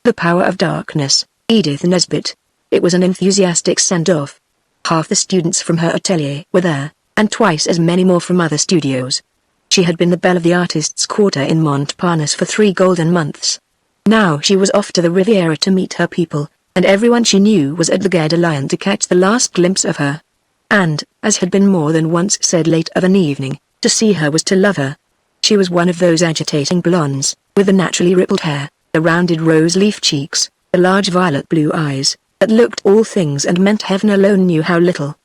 The Power of Darkness, Edith Nesbit. It was an enthusiastic send-off. Half the students from her atelier were there, and twice as many more from other studios. She had been the belle of the artists' quarter in Montparnasse for 3 golden months. Now she was off to the Riviera to meet her people, and everyone she knew was at the Gare de Lyon to catch the last glimpse of her. And, as had been more than once said late of an evening, to see her was to love her. She was one of those agitating blondes, with the naturally rippled hair, the rounded rose-leaf cheeks, the large violet-blue eyes, that looked all things and meant heaven alone knew how little.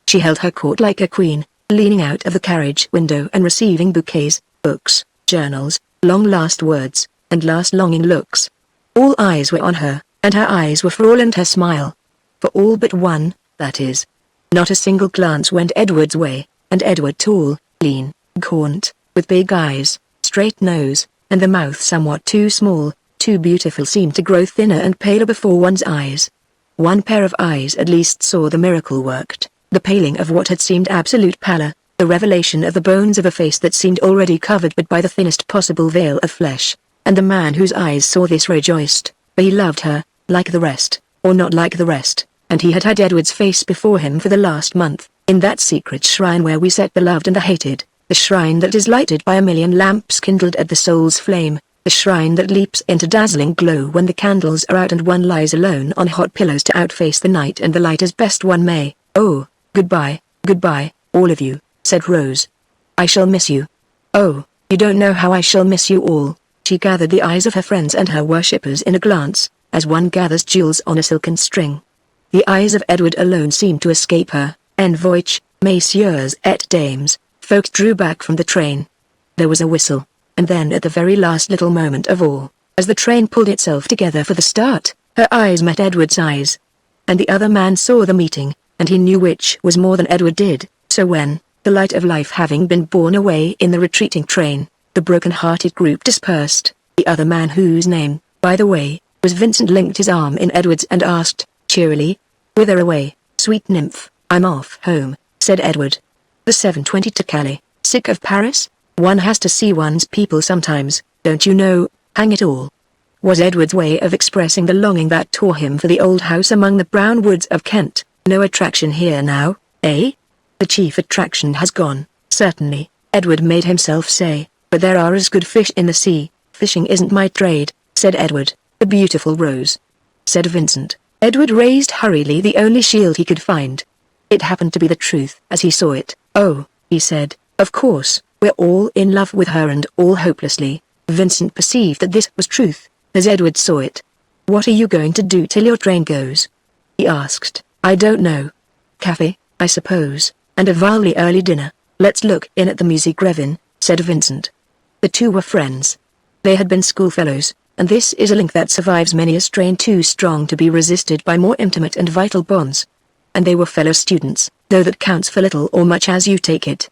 She held her court like a queen, leaning out of the carriage window and receiving bouquets, books, journals, long last words, and last longing looks. All eyes were on her, and her eyes were for all and her smile. For all but one, that is. Not a single glance went Edward's way, and Edward tall, lean, gaunt, with big eyes, straight nose, and the mouth somewhat too small, too beautiful seemed to grow thinner and paler before one's eyes. One pair of eyes at least saw the miracle worked, the paling of what had seemed absolute pallor, the revelation of the bones of a face that seemed already covered but by the thinnest possible veil of flesh, and the man whose eyes saw this rejoiced, for he loved her, like the rest, or not like the rest, and he had had Edward's face before him for the last month, in that secret shrine where we set the loved and the hated, the shrine that is lighted by a million lamps kindled at the soul's flame, the shrine that leaps into dazzling glow when the candles are out and one lies alone on hot pillows to outface the night and the light as best one may. "Oh, goodbye, all of you," said Rose. "I shall miss you. Oh, you don't know how I shall miss you all." She gathered the eyes of her friends and her worshippers in a glance, as one gathers jewels on a silken string. The eyes of Edward alone seemed to escape her. En voice, messieurs et dames, folks drew back from the train. There was a whistle, and then at the very last little moment of all, as the train pulled itself together for the start, her eyes met Edward's eyes. And the other man saw the meeting, and he knew which was more than Edward did, so when, the light of life having been borne away in the retreating train, the broken-hearted group dispersed, the other man whose name, by the way, was Vincent linked his arm in Edward's and asked, cheerily, "Whither away, sweet nymph?" "I'm off home," said Edward. "The 7:20 to Calais. Sick of Paris? One has to see one's people sometimes, don't you know, hang it all." Was Edward's way of expressing the longing that tore him for the old house among the brown woods of Kent. No attraction here now, eh? The chief attraction has gone, certainly, Edward made himself say, but there are as good fish in the sea. "Fishing isn't my trade," said Edward. "The beautiful Rose," said Vincent. Edward raised hurriedly the only shield he could find. It happened to be the truth as he saw it. "Oh," he said, "of course, we're all in love with her and all hopelessly." Vincent perceived that this was truth, as Edward saw it. "What are you going to do till your train goes?" he asked. "I don't know. Cafe, I suppose, and a vilely early dinner. Let's look in at the Musée Grevin," said Vincent. The two were friends. They had been schoolfellows, and this is a link that survives many a strain too strong to be resisted by more intimate and vital bonds. And they were fellow students, though that counts for little or much as you take it.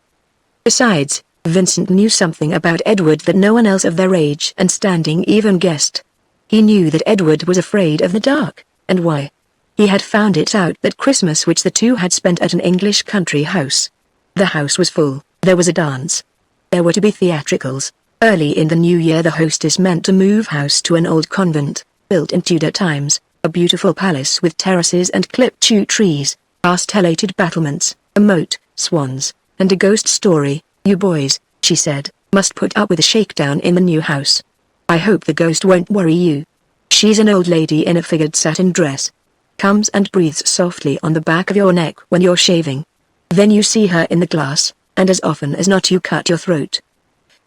Besides, Vincent knew something about Edward that no one else of their age and standing even guessed. He knew that Edward was afraid of the dark, and why. He had found it out that Christmas which the two had spent at an English country house. The house was full, there was a dance. There were to be theatricals. Early in the new year the hostess meant to move house to an old convent, built in Tudor times, a beautiful palace with terraces and clipped yew trees, castellated battlements, a moat, swans, and a ghost story. "You boys," she said, "must put up with a shakedown in the new house. I hope the ghost won't worry you. She's an old lady in a figured satin dress. Comes and breathes softly on the back of your neck when you're shaving. Then you see her in the glass, and as often as not you cut your throat."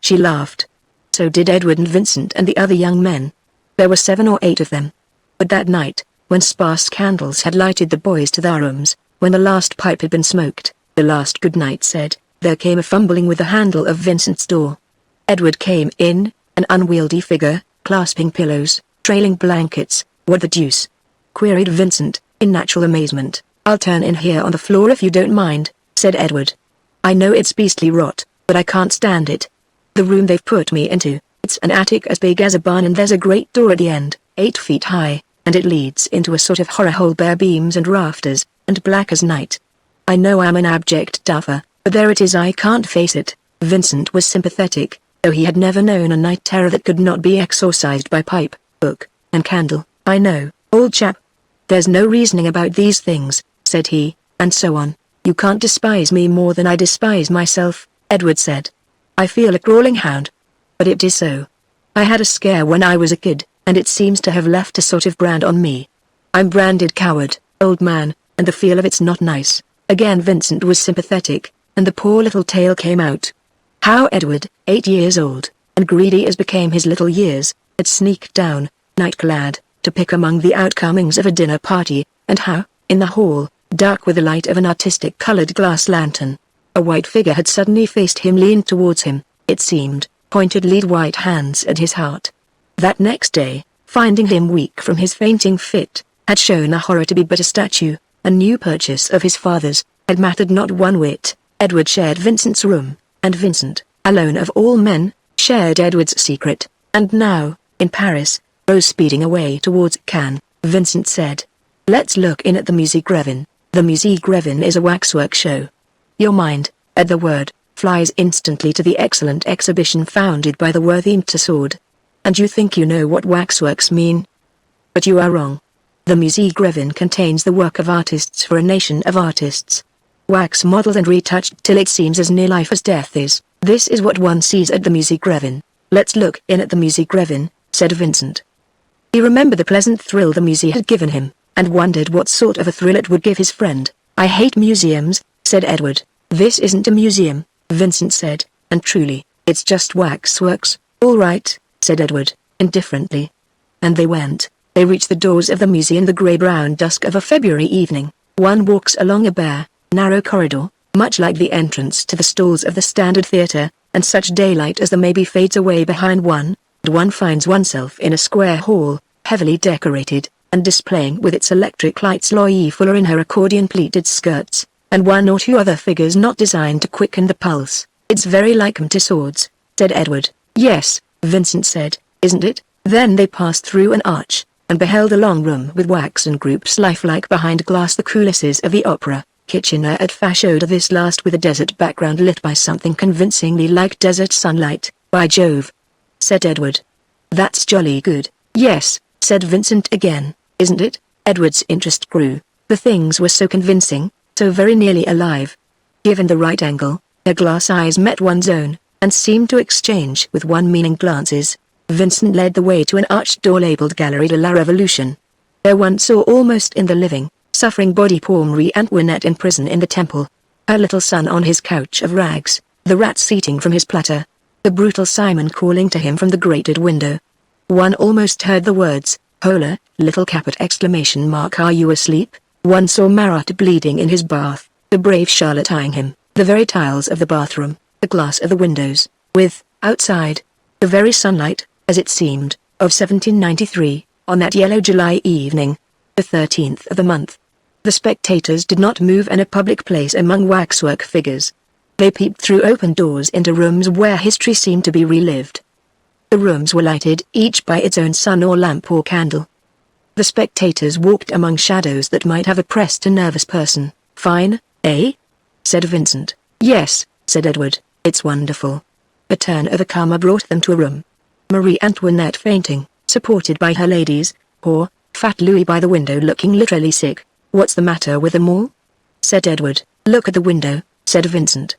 She laughed. So did Edward and Vincent and the other young men. There were 7 or 8 of them. But that night, when sparse candles had lighted the boys to their rooms, when the last pipe had been smoked, the last good night said, there came a fumbling with the handle of Vincent's door. Edward came in, an unwieldy figure, clasping pillows, trailing blankets. "What the deuce?" queried Vincent, in natural amazement. "I'll turn in here on the floor if you don't mind," said Edward. "I know it's beastly rot, but I can't stand it. The room they've put me into, it's an attic as big as a barn and there's a great door at the end, 8 feet high, and it leads into a sort of horror hole, bare beams and rafters, and black as night. I know I'm an abject duffer, but there it is, I can't face it." Vincent was sympathetic, though he had never known a night terror that could not be exorcised by pipe, book, and candle. I know, old chap. There's no reasoning about these things, said he, and so on. You can't despise me more than I despise myself, Edward said. I feel a crawling hound. But it is so. I had a scare when I was a kid, and it seems to have left a sort of brand on me. I'm branded coward, old man, and the feel of it's not nice. Again Vincent was sympathetic, and the poor little tale came out. How Edward, 8 years old, and greedy as became his little years, had sneaked down, night-clad, to pick among the outcomings of a dinner party, and how, in the hall, dark with the light of an artistic-colored glass lantern, a white figure had suddenly faced him, leaned towards him, it seemed, pointed lead white hands at his heart. That next day, finding him weak from his fainting fit, had shown a horror to be but a statue, a new purchase of his father's, had mattered not one whit. Edward shared Vincent's room, and Vincent, alone of all men, shared Edward's secret, and now, in Paris, Rose speeding away towards Cannes, Vincent said, "Let's look in at the Musée Grevin. The Musée Grevin is a waxwork show." Your mind, at the word, flies instantly to the excellent exhibition founded by the worthy Mtesord. And you think you know what waxworks mean? But you are wrong. The Musée Grevin contains the work of artists for a nation of artists. Wax modeled and retouched till it seems as near life as death is. This is what one sees at the Musée Grevin. Let's look in at the Musée Grevin, said Vincent. He remembered the pleasant thrill the museum had given him, and wondered what sort of a thrill it would give his friend. I hate museums, said Edward. This isn't a museum, Vincent said, and truly, it's just waxworks. All right, said Edward, indifferently. And they went. They reached the doors of the museum in the grey-brown dusk of a February evening. One walks along a bare, narrow corridor, much like the entrance to the stalls of the Standard Theatre, and such daylight as there may be fades away behind one, and one finds oneself in a square hall, heavily decorated, and displaying with its electric lights Loie Fuller in her accordion-pleated skirts, and one or two other figures not designed to quicken the pulse. It's very like Mtesord's, said Edward. Yes, Vincent said, isn't it? Then they passed through an arch, and beheld a long room with waxen groups lifelike behind glass, the coulisses of the opera. Kitchener had fashioned this last with a desert background lit by something convincingly like desert sunlight. By Jove, said Edward. That's jolly good. Yes, said Vincent again, isn't it? Edward's interest grew. The things were so convincing, so very nearly alive. Given the right angle, their glass eyes met one's own, and seemed to exchange with one meaning glances. Vincent led the way to an arched door labeled Galerie de la Révolution. There one saw almost in the living, suffering body poor Marie Antoinette in prison in the Temple, her little son on his couch of rags, the rats eating from his platter, the brutal Simon calling to him from the grated window. One almost heard the words, "Hola, little Capet!" Are you asleep? One saw Marat bleeding in his bath, the brave Charlotte eyeing him, the very tiles of the bathroom, the glass of the windows, with, outside, the very sunlight, as it seemed, of 1793, on that yellow July evening, the 13th of the month. The spectators did not move in a public place among waxwork figures. They peeped through open doors into rooms where history seemed to be relived. The rooms were lighted each by its own sun or lamp or candle. The spectators walked among shadows that might have oppressed a nervous person. Fine, eh? Said Vincent. Yes, said Edward, it's wonderful. A turn of a karma brought them to a room. Marie Antoinette fainting, supported by her ladies, poor, fat Louis by the window looking literally sick. What's the matter with them all? Said Edward. Look at the window, said Vincent.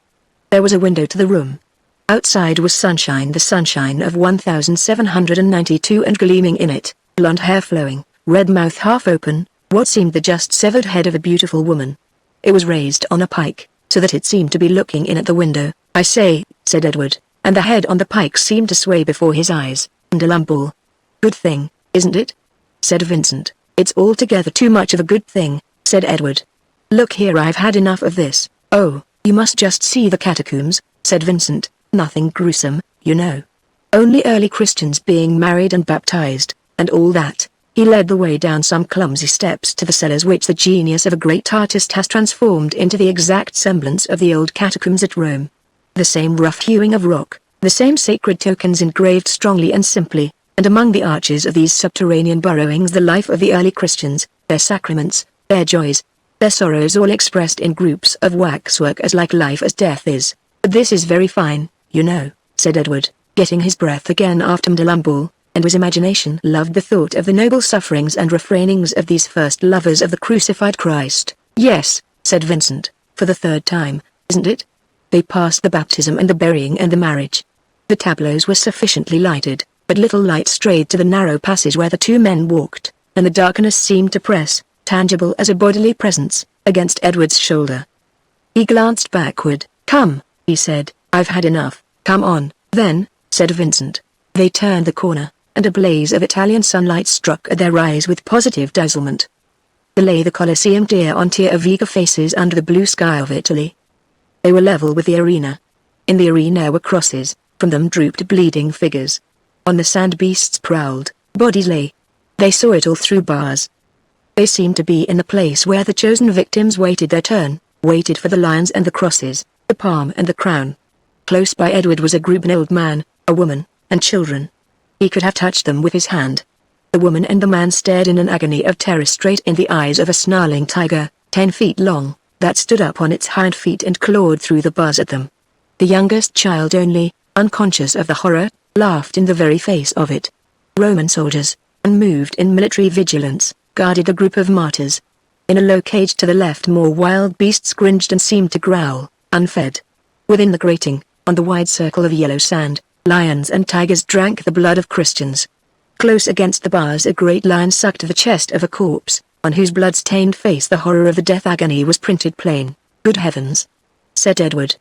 There was a window to the room. Outside was sunshine, the sunshine of 1792, and gleaming in it, blonde hair flowing, red mouth half open, what seemed the just severed head of a beautiful woman. It was raised on a pike, so that it seemed to be looking in at the window. I say, said Edward, and the head on the pike seemed to sway before his eyes, and a lumball. Good thing, isn't it? Said Vincent. It's altogether too much of a good thing, said Edward. Look here, I've had enough of this. Oh, you must just see the catacombs, said Vincent. Nothing gruesome, you know. Only early Christians being married and baptized, and all that. He led the way down some clumsy steps to the cellars which the genius of a great artist has transformed into the exact semblance of the old catacombs at Rome. The same rough hewing of rock, the same sacred tokens engraved strongly and simply, and among the arches of these subterranean burrowings the life of the early Christians, their sacraments, their joys, their sorrows, all expressed in groups of waxwork as like life as death is. But this is very fine, you know, said Edward, getting his breath again after Mdalambal. and his imagination loved the thought of the noble sufferings and refrainings of these first lovers of the crucified Christ. "Yes," said Vincent, for the third time, "isn't it?" They passed the baptism and the burying and the marriage. The tableaus were sufficiently lighted, but little light strayed to the narrow passage where the two men walked, and the darkness seemed to press, tangible as a bodily presence, against Edward's shoulder. He glanced backward. "Come," he said, "I've had enough." "Come on, then," said Vincent. They turned the corner, and a blaze of Italian sunlight struck at their eyes with positive dazzlement. There lay the Colosseum tier on tier of eager faces under the blue sky of Italy. They were level with the arena. In the arena were crosses, from them drooped bleeding figures. On the sand beasts prowled, bodies lay. They saw it all through bars. They seemed to be in the place where the chosen victims waited their turn, waited for the lions and the crosses, the palm and the crown. Close by Edward was a group, an old man, a woman, and children. He could have touched them with his hand. The woman and the man stared in an agony of terror straight in the eyes of a snarling tiger, 10 feet long, that stood up on its hind feet and clawed through the bars at them. The youngest child only, unconscious of the horror, laughed in the very face of it. Roman soldiers, unmoved in military vigilance, guarded a group of martyrs. In a low cage to the left more wild beasts cringed and seemed to growl, unfed. Within the grating, on the wide circle of yellow sand, lions and tigers drank the blood of Christians. Close against the bars a great lion sucked the chest of a corpse, on whose blood-stained face the horror of the death agony was printed plain. "Good heavens!" said Edward.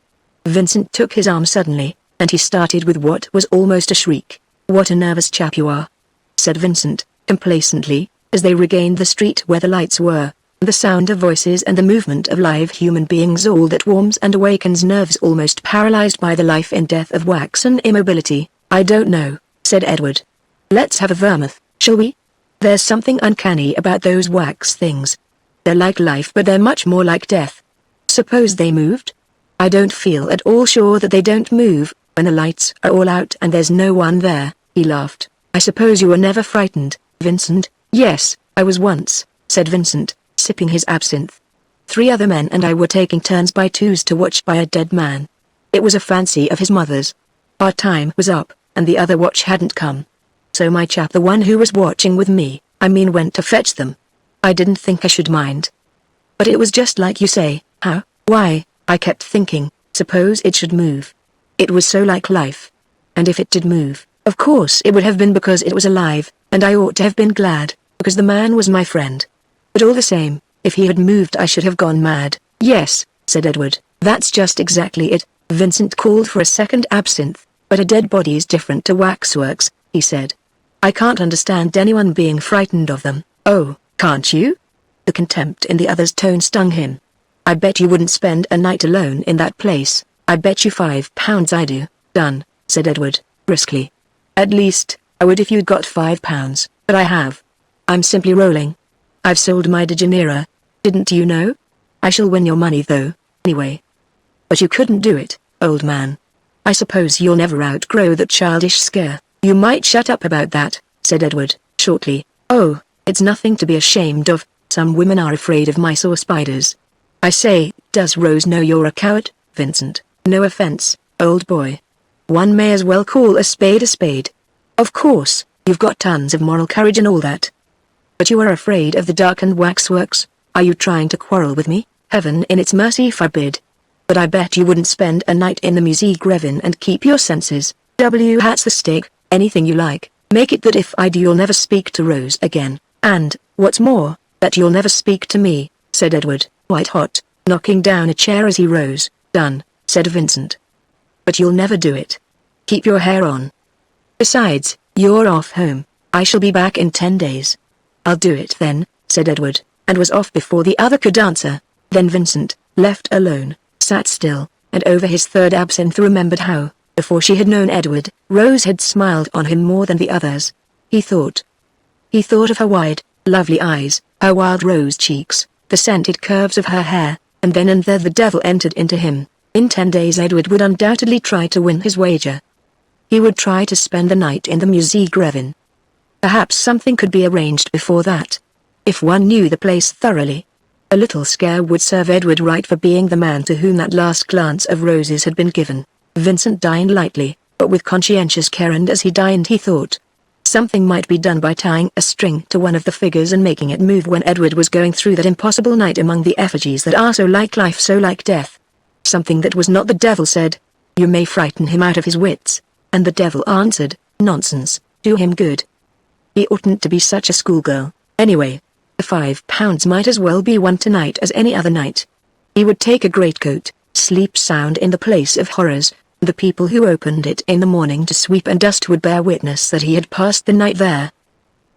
Vincent took his arm suddenly, and he started with what was almost a shriek. "What a nervous chap you are," said Vincent, complacently, as they regained the street where the lights were, the sound of voices and the movement of live human beings, all that warms and awakens nerves almost paralyzed by the life and death of waxen immobility. "I don't know," said Edward. "Let's have a vermouth, shall we? There's something uncanny about those wax things. They're like life but they're much more like death. Suppose they moved? I don't feel at all sure that they don't move, when the lights are all out and there's no one there." He laughed. "I suppose you were never frightened, Vincent?" "Yes, I was once," said Vincent, sipping his absinthe. "3 other men and I were taking turns by twos to watch by a dead man. It was a fancy of his mother's. Our time was up, and the other watch hadn't come. So my chap, the one who was watching with me, went to fetch them. I didn't think I should mind. But it was just like you say." "How?" "Why, I kept thinking, suppose it should move. It was so like life. And if it did move, of course it would have been because it was alive, and I ought to have been glad, because the man was my friend. But all the same, if he had moved I should have gone mad." "Yes," said Edward, "that's just exactly it." Vincent called for a second absinthe. "But a dead body's different to waxworks," he said. "I can't understand anyone being frightened of them." "Oh, can't you?" The contempt in the other's tone stung him. "I bet you wouldn't spend a night alone in that place." "I bet you £5 I do." "Done," said Edward, briskly. "At least, I would if you'd got £5, but I have. I'm simply rolling. I've sold my De Janeiro. Didn't you know? I shall win your money though, anyway." "But you couldn't do it, old man. I suppose you'll never outgrow that childish scare." "You might shut up about that," said Edward, shortly. "Oh, it's nothing to be ashamed of. Some women are afraid of mice or spiders." "I say, does Rose know you're a coward, Vincent? No offense, old boy. One may as well call a spade a spade. Of course, you've got tons of moral courage and all that. But you are afraid of the darkened waxworks. Are you trying to quarrel with me? Heaven in its mercy forbid. But I bet you wouldn't spend a night in the Musée Grevin and keep your senses. Hat's the stick, anything you like. Make it that if I do you'll never speak to Rose again, and, what's more, that you'll never speak to me," said Edward, white hot, knocking down a chair as he rose. "Done," said Vincent. "But you'll never do it. Keep your hair on. Besides, you're off home. I shall be back in 10 days. "I'll do it then," said Edward, and was off before the other could answer. Then Vincent, left alone, sat still, and over his third absinthe remembered how, before she had known Edward, Rose had smiled on him more than the others. He thought of her wide, lovely eyes, her wild rose cheeks, the scented curves of her hair, and then and there the devil entered into him. In 10 days Edward would undoubtedly try to win his wager. He would try to spend the night in the Musée Grevin. Perhaps something could be arranged before that. If one knew the place thoroughly. A little scare would serve Edward right for being the man to whom that last glance of roses had been given. Vincent dined lightly, but with conscientious care, and as he dined he thought, Something might be done by tying a string to one of the figures and making it move when Edward was going through that impossible night among the effigies that are so like life, so like death. Something that was not. The devil said, "You may frighten him out of his wits." And the devil answered, "Nonsense, do him good." He oughtn't to be such a schoolgirl, anyway. The £5 might as well be won tonight as any other night. He would take a greatcoat, sleep sound in the place of horrors. The people who opened it in the morning to sweep and dust would bear witness that he had passed the night there.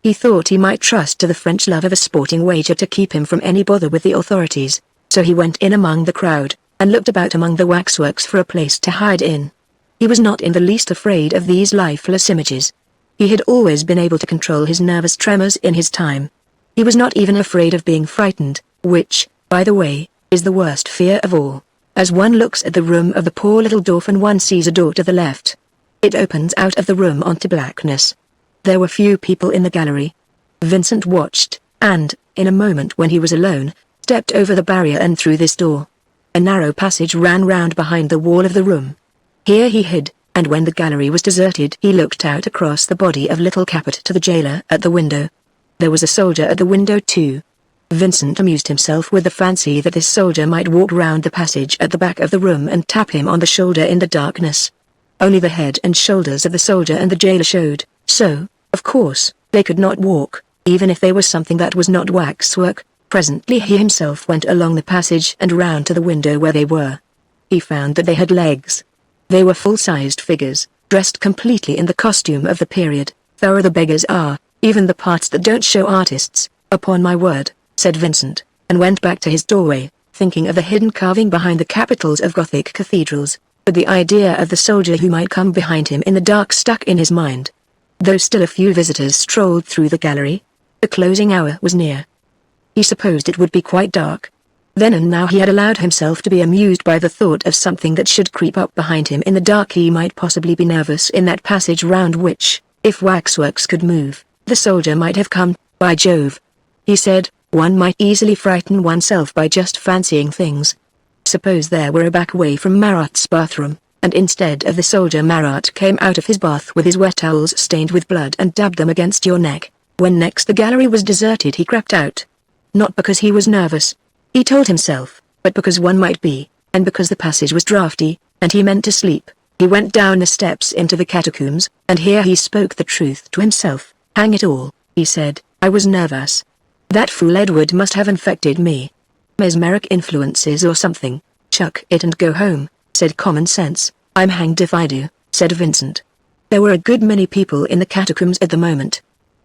He thought he might trust to the French love of a sporting wager to keep him from any bother with the authorities, so he went in among the crowd, and looked about among the waxworks for a place to hide in. He was not in the least afraid of these lifeless images. He had always been able to control his nervous tremors in his time. He was not even afraid of being frightened, which, by the way, is the worst fear of all. As one looks at the room of the poor little dwarf and one sees a door to the left. It opens out of the room onto blackness. There were few people in the gallery. Vincent watched, and, in a moment when he was alone, stepped over the barrier and through this door. A narrow passage ran round behind the wall of the room. Here he hid, and when the gallery was deserted he looked out across the body of little Capet to the jailer at the window. There was a soldier at the window too. Vincent amused himself with the fancy that this soldier might walk round the passage at the back of the room and tap him on the shoulder in the darkness. Only the head and shoulders of the soldier and the jailer showed, so, of course, they could not walk, even if they were something that was not waxwork. Presently he himself went along the passage and round to the window where they were. He found that they had legs. They were full-sized figures, dressed completely in the costume of the period. "Thorough the beggars are, even the parts that don't show artists, upon my word," said Vincent, and went back to his doorway, thinking of the hidden carving behind the capitals of Gothic cathedrals, but the idea of the soldier who might come behind him in the dark stuck in his mind. Though still a few visitors strolled through the gallery, the closing hour was near. He supposed it would be quite dark. Then and now he had allowed himself to be amused by the thought of something that should creep up behind him in the dark. He might possibly be nervous in that passage round which, if waxworks could move, the soldier might have come. "By Jove," he said, "one might easily frighten oneself by just fancying things. Suppose there were a back way from Marat's bathroom, and instead of the soldier Marat came out of his bath with his wet towels stained with blood and dabbed them against your neck." When next the gallery was deserted he crept out. Not because he was nervous, he told himself, but because one might be, and because the passage was draughty, and he meant to sleep. He went down the steps into the catacombs, and here he spoke the truth to himself. "Hang it all," he said, "I was nervous. That fool Edward must have infected me. Mesmeric influences or something. Chuck it and go home," said common sense. "I'm hanged if I do," said Vincent. There were a good many people in the catacombs at the moment.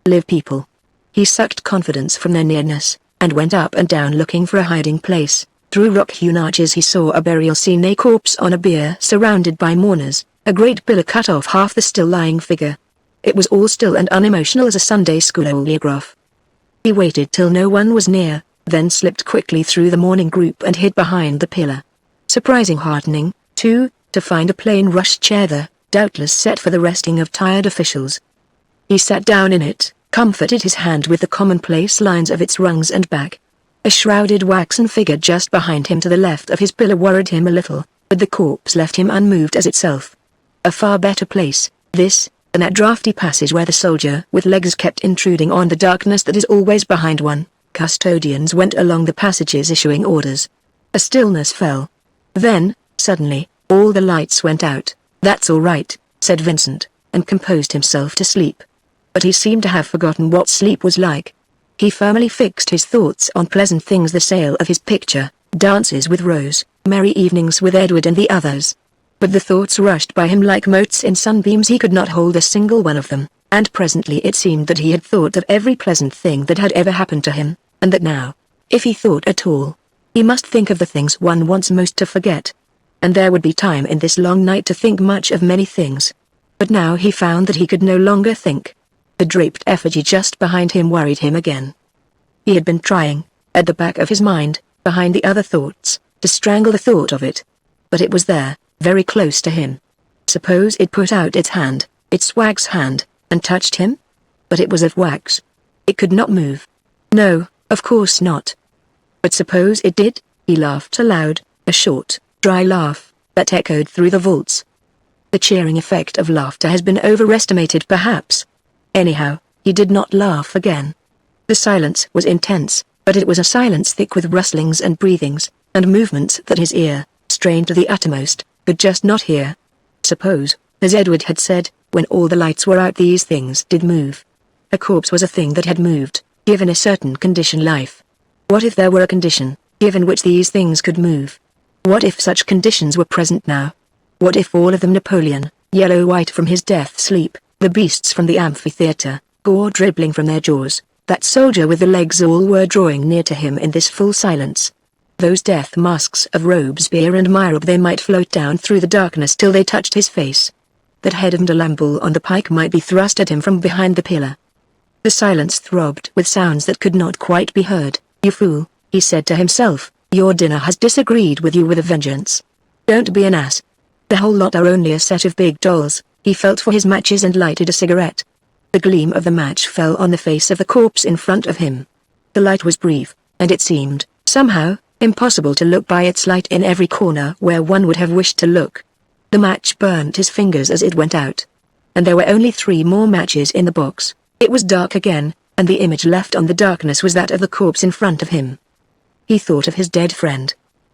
Live people. He sucked confidence from their nearness, and went up and down looking for a hiding place. Through rock-hewn arches he saw a burial scene, a corpse on a bier surrounded by mourners, a great pillar cut off half the still-lying figure. It was all still and unemotional as a Sunday school oleograph. He waited till no one was near, then slipped quickly through the mourning group and hid behind the pillar. Surprising heartening, too, to find a plain rush chair there, doubtless set for the resting of tired officials. He sat down in it, comforted his hand with the commonplace lines of its rungs and back. A shrouded waxen figure just behind him to the left of his pillar worried him a little, but the corpse left him unmoved as itself. A far better place, this, than that draughty passage where the soldier with legs kept intruding on the darkness that is always behind one. Custodians went along the passages issuing orders. A stillness fell. Then, suddenly, all the lights went out. "That's all right," said Vincent, and composed himself to sleep. But he seemed to have forgotten what sleep was like. He firmly fixed his thoughts on pleasant things, the sale of his picture, dances with Rose, merry evenings with Edward and the others. But the thoughts rushed by him like motes in sunbeams. He could not hold a single one of them, and presently it seemed that he had thought of every pleasant thing that had ever happened to him, and that now, if he thought at all, he must think of the things one wants most to forget. And there would be time in this long night to think much of many things. But now he found that he could no longer think. The draped effigy just behind him worried him again. He had been trying, at the back of his mind, behind the other thoughts, to strangle the thought of it. But it was there, very close to him. Suppose it put out its hand, its wax hand, and touched him? But it was of wax. It could not move. No, of course not. But suppose it did? He laughed aloud, a short, dry laugh, that echoed through the vaults. The cheering effect of laughter has been overestimated perhaps. Anyhow, he did not laugh again. The silence was intense, but it was a silence thick with rustlings and breathings, and movements that his ear, strained to the uttermost, could just not hear. Suppose, as Edward had said, when all the lights were out these things did move. A corpse was a thing that had moved, given a certain condition life. What if there were a condition, given which these things could move? What if such conditions were present now? What if all of them Napoleon, yellow-white from his death sleep, the beasts from the amphitheater, gore dribbling from their jaws, that soldier with the legs all were drawing near to him in this full silence? Those death masks of Robespierre and Mirabeau, they might float down through the darkness till they touched his face. That head of D'Alembert on the pike might be thrust at him from behind the pillar. The silence throbbed with sounds that could not quite be heard. "You fool," he said to himself, "your dinner has disagreed with you with a vengeance. Don't be an ass. The whole lot are only a set of big dolls." He felt for his matches and lighted a cigarette. The gleam of the match fell on the face of the corpse in front of him. The light was brief, and it seemed, somehow, impossible to look by its light in every corner where one would have wished to look. The match burnt his fingers as it went out. And there were only 3 more matches in the box. It was dark again, and the image left on the darkness was that of the corpse in front of him. He thought of his dead friend.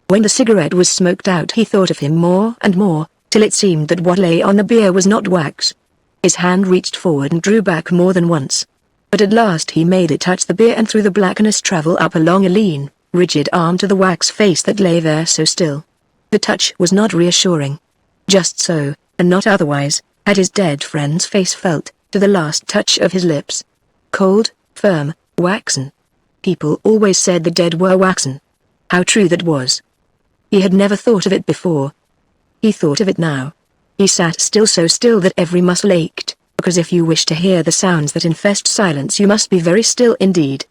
When the cigarette was smoked out he thought of him more and more, till it seemed that what lay on the bier was not wax. His hand reached forward and drew back more than once. But at last he made it touch the bier and through the blackness travel up along a lean, rigid arm to the wax face that lay there so still. The touch was not reassuring. Just so, and not otherwise, had his dead friend's face felt, to the last touch of his lips. Cold, firm, waxen. People always said the dead were waxen. How true that was. He had never thought of it before. He thought of it now. He sat still, so still that every muscle ached, because if you wish to hear the sounds that infest silence you must be very still indeed.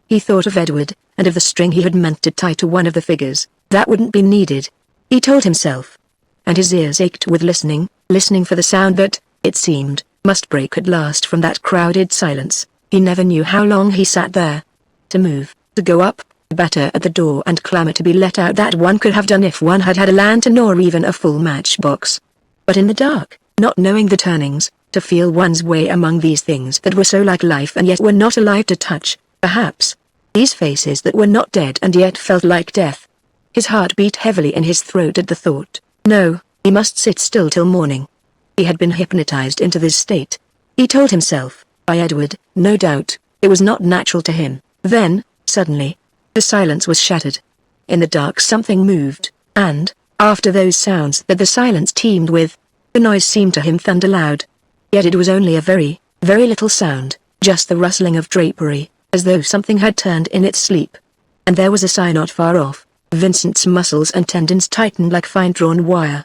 He thought of Edward, and of the string he had meant to tie to one of the figures. That wouldn't be needed, he told himself. And his ears ached with listening for the sound that, it seemed, must break at last from that crowded silence. He never knew how long he sat there. To move, to go up, batter at the door and clamor to be let out, that one could have done if one had had a lantern or even a full matchbox. But in the dark, not knowing the turnings, to feel one's way among these things that were so like life and yet were not alive to touch, perhaps. These faces that were not dead and yet felt like death. His heart beat heavily in his throat at the thought. No, he must sit still till morning. He had been hypnotized into this state, he told himself, by Edward. No doubt, it was not natural to him. Then, suddenly, the silence was shattered. In the dark something moved, and, after those sounds that the silence teemed with, the noise seemed to him thunder loud. Yet it was only a very, very little sound, just the rustling of drapery, as though something had turned in its sleep. And there was a sigh not far off. Vincent's muscles and tendons tightened like fine-drawn wire.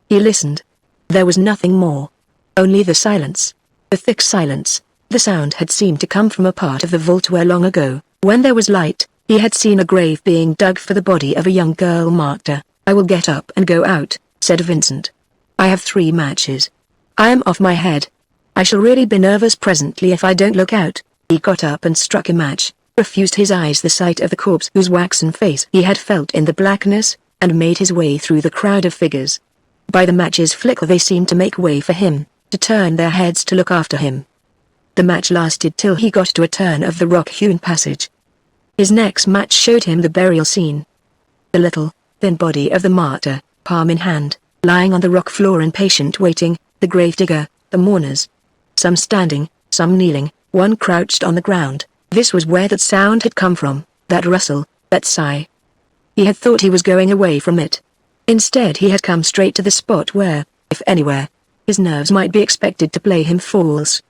He listened. There was nothing more. Only the silence. The thick silence. The sound had seemed to come from a part of the vault where long ago, when there was light, he had seen a grave being dug for the body of a young girl martyr. "I will get up and go out," said Vincent. "I have 3 matches. I am off my head. I shall really be nervous presently if I don't look out." He got up and struck a match, refused his eyes the sight of the corpse whose waxen face he had felt in the blackness, and made his way through the crowd of figures. By the match's flicker they seemed to make way for him, to turn their heads to look after him. The match lasted till he got to a turn of the rock-hewn passage. His next match showed him the burial scene. The little, thin body of the martyr, palm in hand, lying on the rock floor in patient waiting, the gravedigger, the mourners. Some standing, some kneeling, one crouched on the ground. This was where that sound had come from, that rustle, that sigh. He had thought he was going away from it. Instead he had come straight to the spot where, if anywhere, his nerves might be expected to play him false.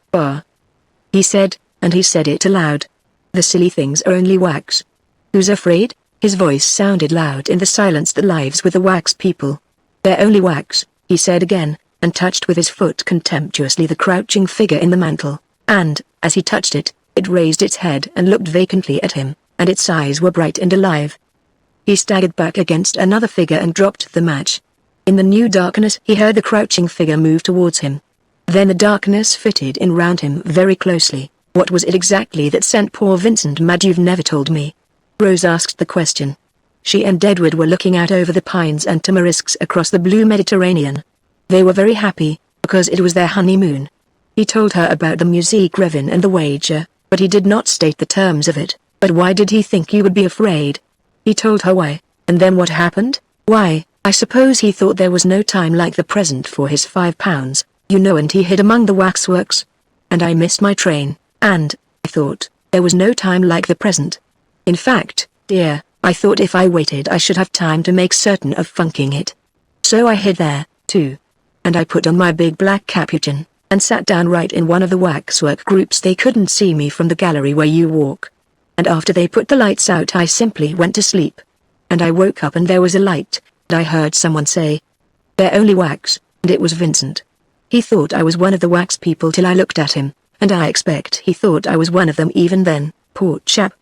He said, and he said it aloud. "The silly things are only wax. Who's afraid?" His voice sounded loud in the silence that lives with the wax people. "They're only wax," he said again, and touched with his foot contemptuously the crouching figure in the mantle, and, as he touched it, it raised its head and looked vacantly at him, and its eyes were bright and alive. He staggered back against another figure and dropped the match. In the new darkness he heard the crouching figure move towards him. Then the darkness fitted in round him very closely. What was it exactly that sent poor Vincent mad? "You've never told me." Rose asked the question. She and Edward were looking out over the pines and tamarisks across the blue Mediterranean. They were very happy, because it was their honeymoon. He told her about the music Revin and the wager, but he did not state the terms of it. But why did he think you would be afraid? He told her why, and then what happened? Why, I suppose he thought there was no time like the present for his £5, you know, and he hid among the waxworks. And I missed my train, and, I thought, there was no time like the present. In fact, dear, I thought if I waited I should have time to make certain of funking it. So I hid there, too. And I put on my big black capuchin, and sat down right in one of the waxwork groups. They couldn't see me from the gallery where you walk. And after they put the lights out I simply went to sleep. And I woke up and there was a light, and I heard someone say, "They're only wax," and it was Vincent. He thought I was one of the wax people till I looked at him, and I expect he thought I was one of them even then, poor chap.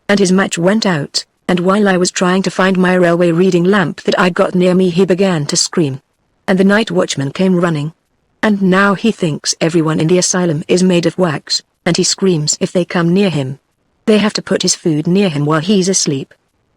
And his match went out, and while I was trying to find my railway reading lamp that I'd got near me he began to scream. And the night watchman came running. And now he thinks everyone in the asylum is made of wax, and he screams if they come near him. They have to put his food near him while he's asleep.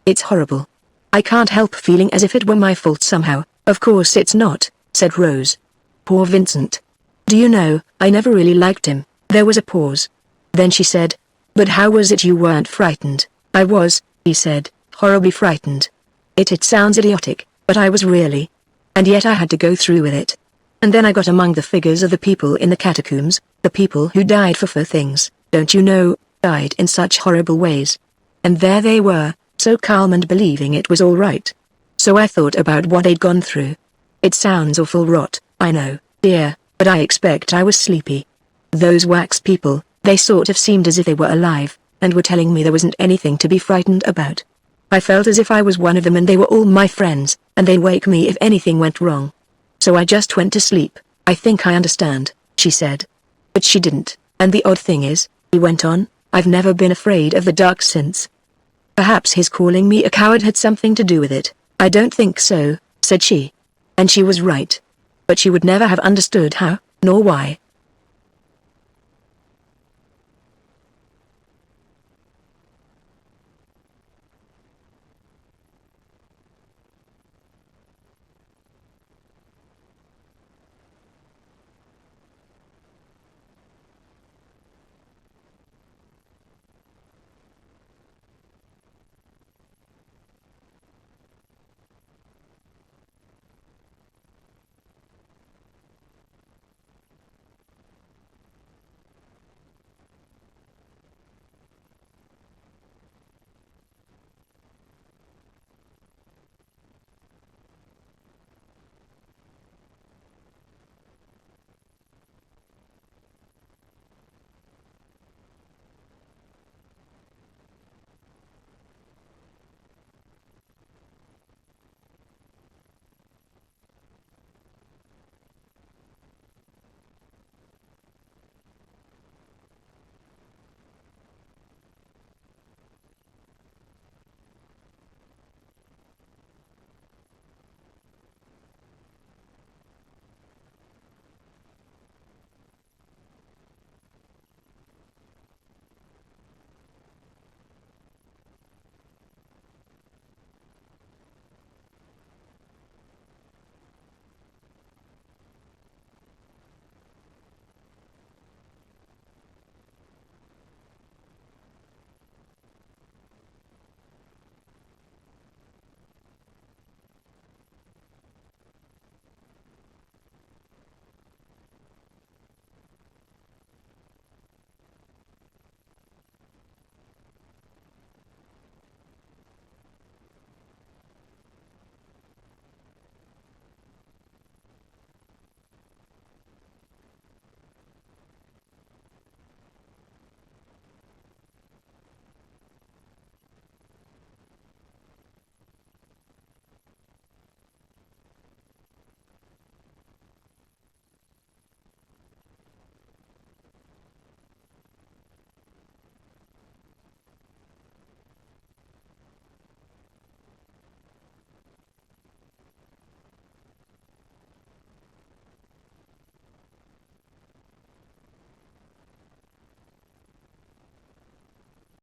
It's horrible. I can't help feeling as if it were my fault somehow. Of course it's not, said Rose. Poor Vincent. Do you know, I never really liked him. There was a pause. Then she said, "But how was it you weren't frightened?" "I was," he said, "horribly frightened. It sounds idiotic, but I was really. And yet I had to go through with it. And then I got among the figures of the people in the catacombs, the people who died for things, don't you know, died in such horrible ways. And there they were, so calm and believing it was all right. So I thought about what they'd gone through. It sounds awful rot, I know, dear, but I expect I was sleepy. Those wax people, they sort of seemed as if they were alive, and were telling me there wasn't anything to be frightened about. I felt as if I was one of them and they were all my friends, and they'd wake me if anything went wrong. So I just went to sleep. I think I understand," she said. But she didn't, and the odd thing is, he went on, "I've never been afraid of the dark since." Perhaps his calling me a coward had something to do with it. "I don't think so," said she. And she was right. But she would never have understood how, nor why.